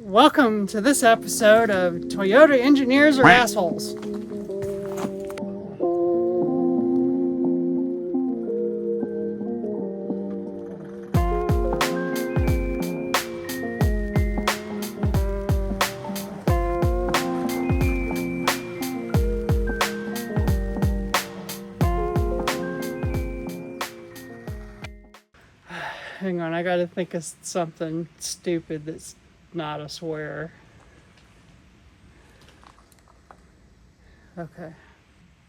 Welcome to this episode of Toyota Engineers Are Assholes. Hang on, I gotta think of something stupid that's not a swear. Okay.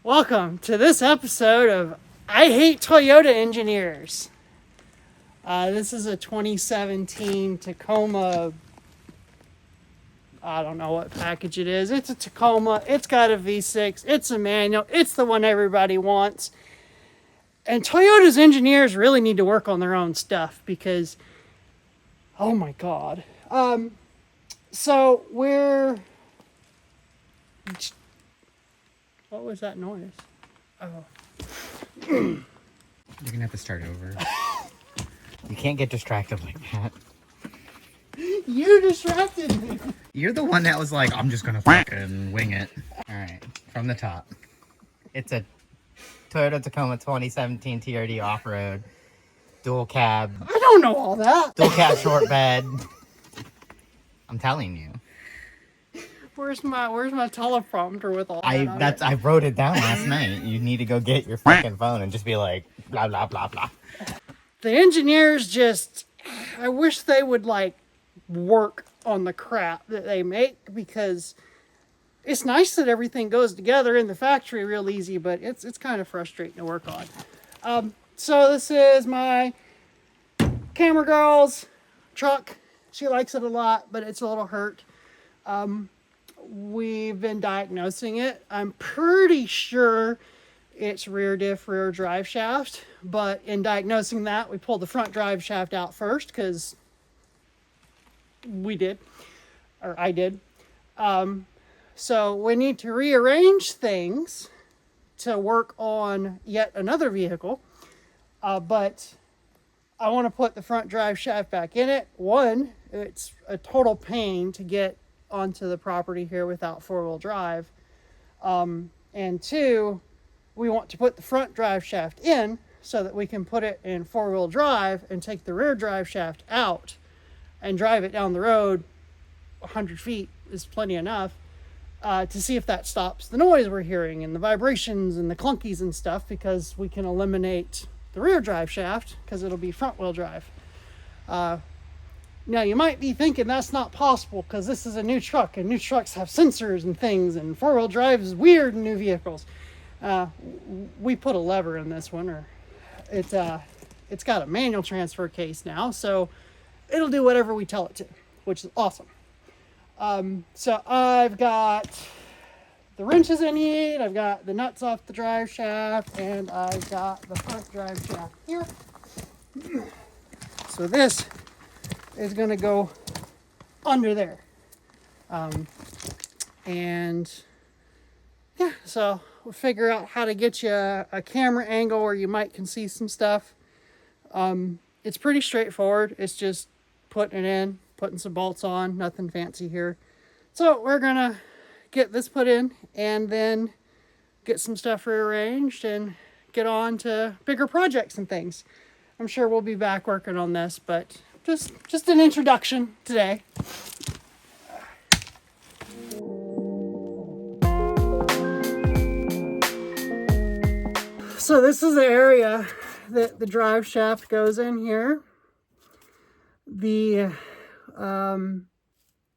Welcome to this episode of I Hate Toyota Engineers. This is a 2017 Tacoma. I don't know what package it is. It's a Tacoma. It's got a V6. It's a manual. It's the one everybody wants. And Toyota's engineers really need to work on their own stuff because, oh my God. So we're, what was that noise? Oh. You're gonna have to start over. You can't get distracted like that. You distracted me. You're the one that was like, I'm just gonna fucking wing it. Alright, from the top. It's a Toyota Tacoma 2017 TRD off-road. Dual cab. I don't know all that. Dual cab short bed. I'm telling you. Where's my teleprompter with all that? I wrote it down last night. You need to go get your fucking phone and just be like, blah, blah, blah, blah. The engineers just, I wish they would like work on the crap that they make, because it's nice that everything goes together in the factory real easy, but it's kind of frustrating to work on. So this is my camera girl's truck. She likes it a lot, but it's a little hurt. We've been diagnosing it. I'm pretty sure it's rear diff, rear drive shaft, but in diagnosing that, we pulled the front drive shaft out first because I did. So we need to rearrange things to work on yet another vehicle, but I want to put the front drive shaft back in it. One, it's a total pain to get onto the property here without four-wheel drive. And two, we want to put the front drive shaft in so that we can put it in four-wheel drive and take the rear drive shaft out and drive it down the road. 100 feet is plenty enough to see if that stops the noise we're hearing and the vibrations and the clunkies and stuff, because we can eliminate the rear drive shaft because it'll be front wheel drive. Now you might be thinking that's not possible because this is a new truck and new trucks have sensors and things, and four-wheel drive is weird in new vehicles. We put a lever in this one, or it's got a manual transfer case now, so it'll do whatever we tell it to, which is awesome. So I've got the wrenches I need, I've got the nuts off the drive shaft, and I've got the front drive shaft here. So this is going to go under there. And yeah, so we'll figure out how to get you a camera angle where you can see some stuff. It's pretty straightforward. It's just putting it in, putting some bolts on, nothing fancy here. So we're gonna get this put in and then get some stuff rearranged and get on to bigger projects and things. I'm sure we'll be back working on this, but just an introduction today. So this is the area that the drive shaft goes in here. The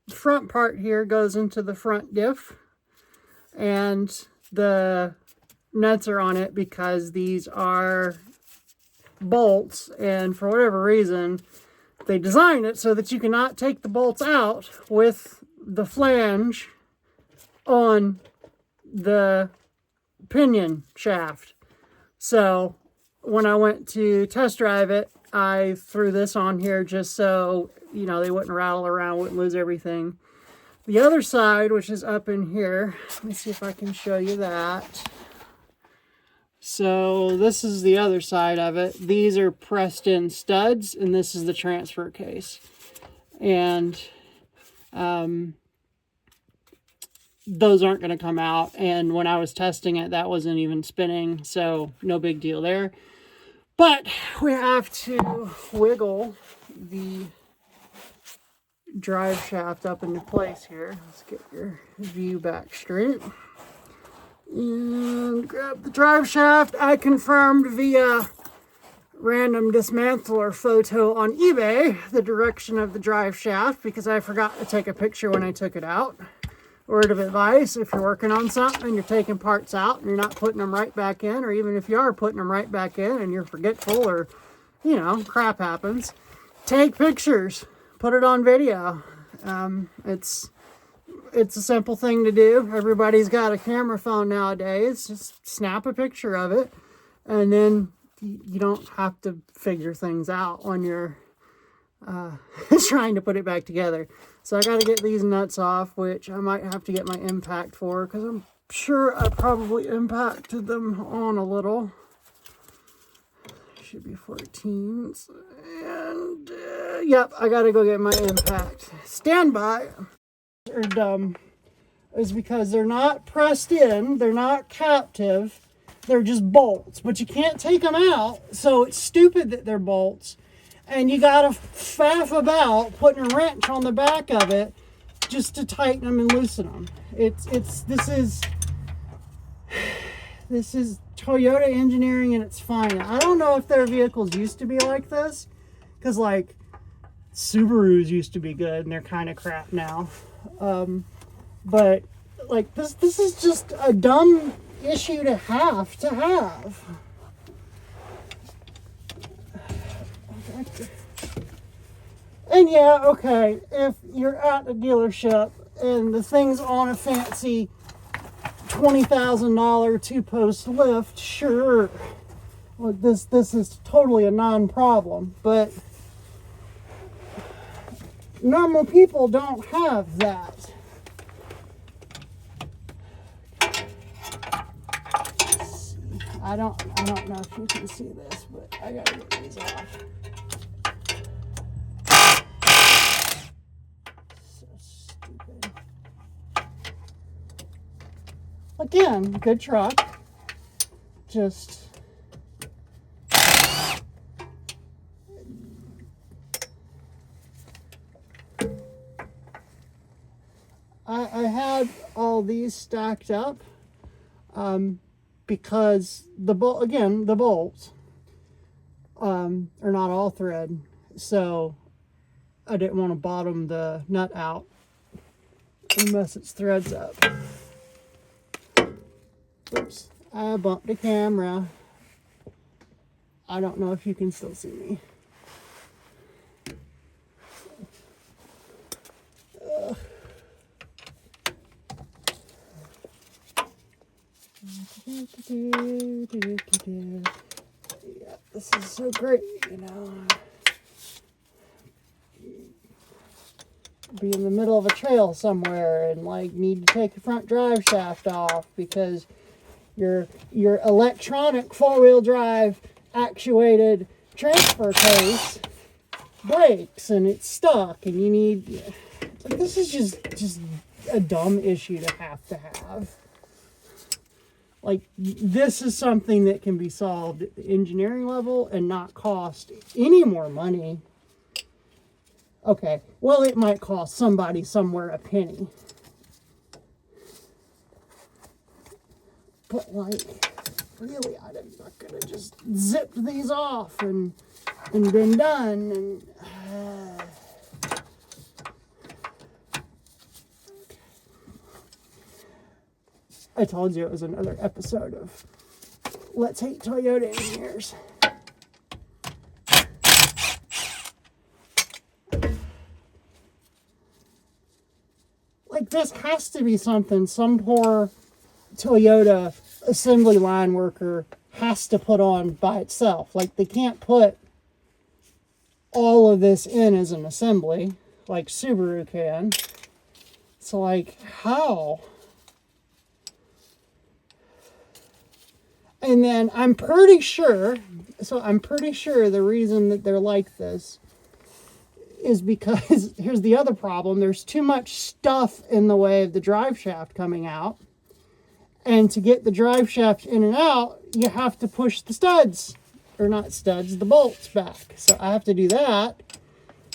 front part here goes into the front diff, and the nuts are on it because these are bolts, and for whatever reason they designed it so that you cannot take the bolts out with the flange on the pinion shaft. So when I went to test drive it, I threw this on here just so, they wouldn't rattle around, wouldn't lose everything. The other side, which is up in here, let me see if I can show you that. So this is the other side of it. These are pressed in studs, and this is the transfer case. And those aren't going to come out. And when I was testing it, that wasn't even spinning. So no big deal there. But we have to wiggle the drive shaft up into place here. Let's get your view back straight. And grab the drive shaft. I confirmed via random dismantler photo on eBay the direction of the drive shaft because I forgot to take a picture when I took it out. Word of advice, if you're working on something and you're taking parts out and you're not putting them right back in, or even if you are putting them right back in and you're forgetful or, you know, crap happens, take pictures, put it on video. It's a simple thing to do. Everybody's got a camera phone nowadays. Just snap a picture of it, and then you don't have to figure things out when you're trying to put it back together. So I got to get these nuts off, which I might have to get my impact for, because I'm sure I probably impacted them on a little. Should be 14s. And, yep, I got to go get my impact. Stand by. They're dumb. Is because they're not pressed in, they're not captive, they're just bolts. But you can't take them out, so it's stupid that they're bolts. And you gotta faff about putting a wrench on the back of it just to tighten them and loosen them. This is Toyota engineering and it's fine. I don't know if their vehicles used to be like this, because like Subarus used to be good and they're kind of crap now. But like this is just a dumb issue to have. And yeah, okay, if you're at a dealership and the thing's on a fancy $20,000 two-post lift, sure, well, this is totally a non-problem. But normal people don't have that. I don't know if you can see this, but I gotta get these off. So stupid. Again, good truck. Just I had all these stacked up because the bolts are not all thread, so I didn't want to bottom the nut out and mess its threads up. Oops, I bumped the camera. I don't know if you can still see me. Yeah, this is so great, you know. Be in the middle of a trail somewhere and like need to take the front drive shaft off because your electronic four-wheel drive actuated transfer case breaks and it's stuck and you need, like, this is just a dumb issue to have. Like, this is something that can be solved at the engineering level and not cost any more money. Okay, well, it might cost somebody somewhere a penny. But, like, really, I'm not going to just zip these off and been done. And I told you it was another episode of Let's Hate Toyota Engineers. Like, this has to be something some poor Toyota assembly line worker has to put on by itself. Like, they can't put all of this in as an assembly like Subaru can. So, like, how? And then I'm pretty sure the reason that they're like this is because here's the other problem. There's too much stuff in the way of the drive shaft coming out. And to get the drive shaft in and out, you have to push the studs, or not studs, the bolts back. So I have to do that.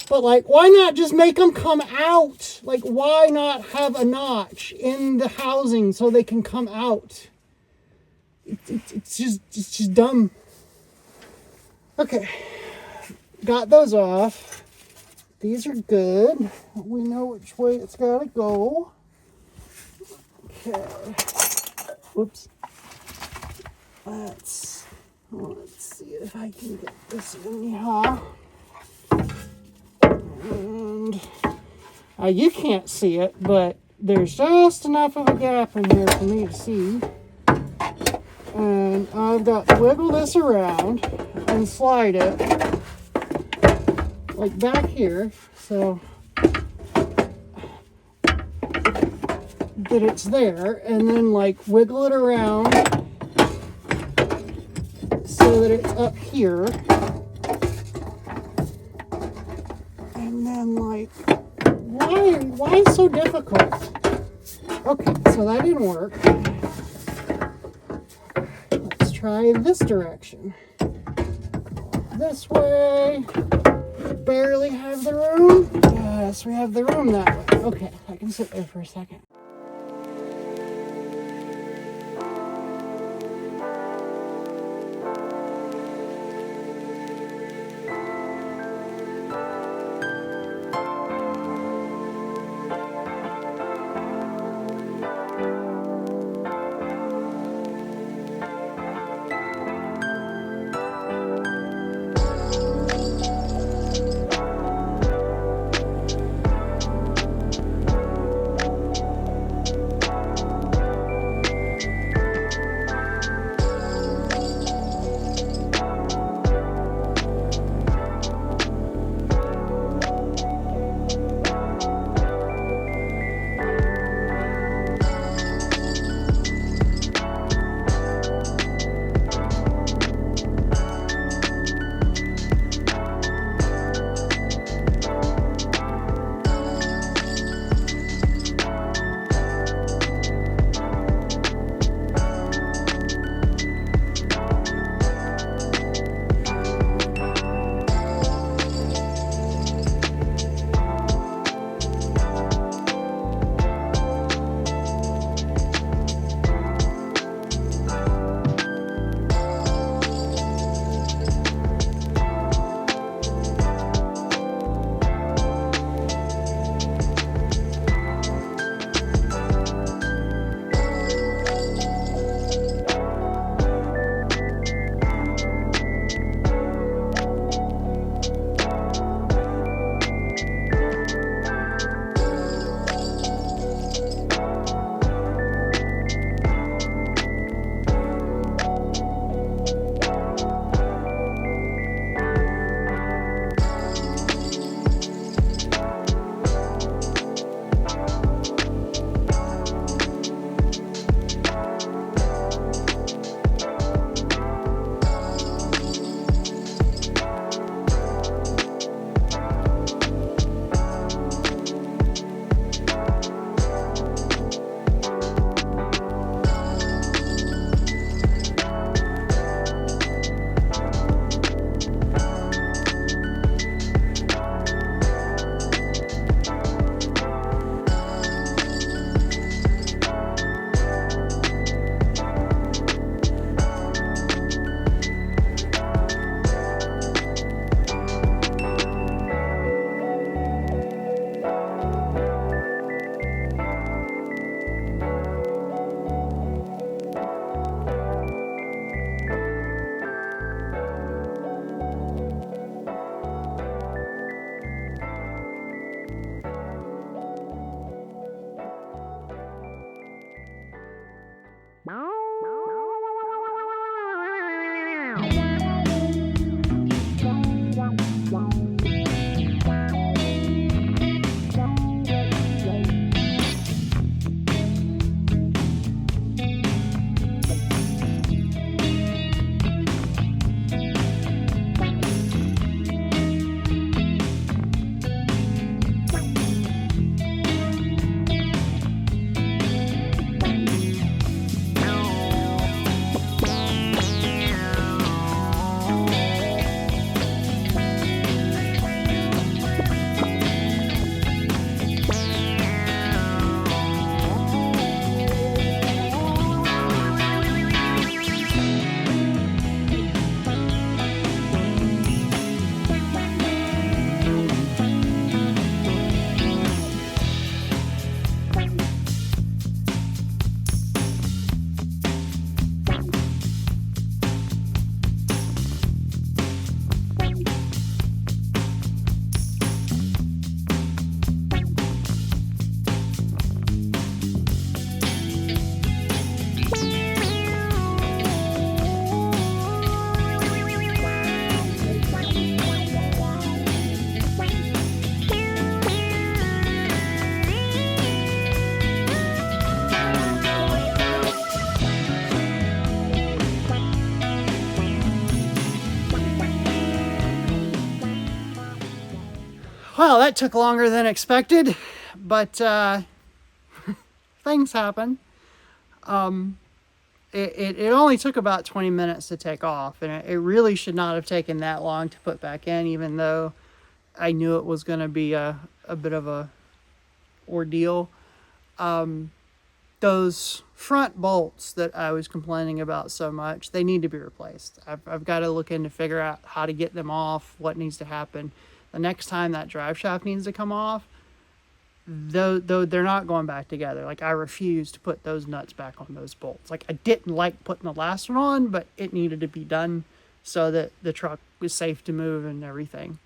But like, why not just make them come out? Like, why not have a notch in the housing so they can come out? It's just dumb. Okay, got those off. These are good. We know which way it's gotta go. Okay. Whoops. Let's see if I can get this in here. And you can't see it, but there's just enough of a gap in here for me to see. And I've got to wiggle this around and slide it like back here, so that it's there, and then like wiggle it around so that it's up here, and then like, why so difficult? Okay, so that didn't work. Let's try this direction. This way. Barely have the room. Yes, we have the room that way. Okay, I can sit there for a second. Well, that took longer than expected, but things happen. It only took about 20 minutes to take off, and it really should not have taken that long to put back in, even though I knew it was going to be a bit of a ordeal. Those front bolts that I was complaining about so much, they need to be replaced. I've got to look in to figure out how to get them off, what needs to happen. The next time that drive shaft needs to come off, though they're not going back together. Like, I refuse to put those nuts back on those bolts. Like, I didn't like putting the last one on, but it needed to be done so that the truck was safe to move and everything.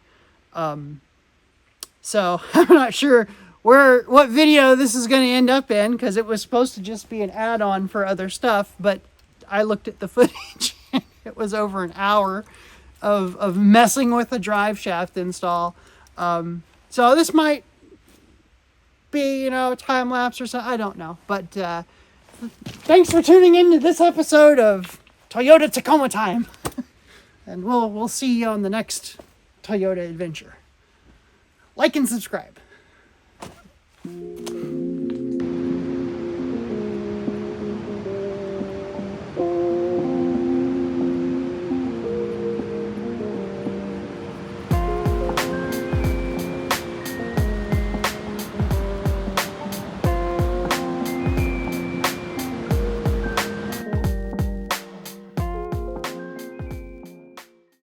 So I'm not sure what video this is going to end up in, because it was supposed to just be an add-on for other stuff, but I looked at the footage and it was over an hour of messing with a drive shaft install. So this might be, time lapse or something. I don't know. But thanks for tuning in to this episode of Toyota Tacoma Time. And we'll see you on the next Toyota adventure. Like and subscribe.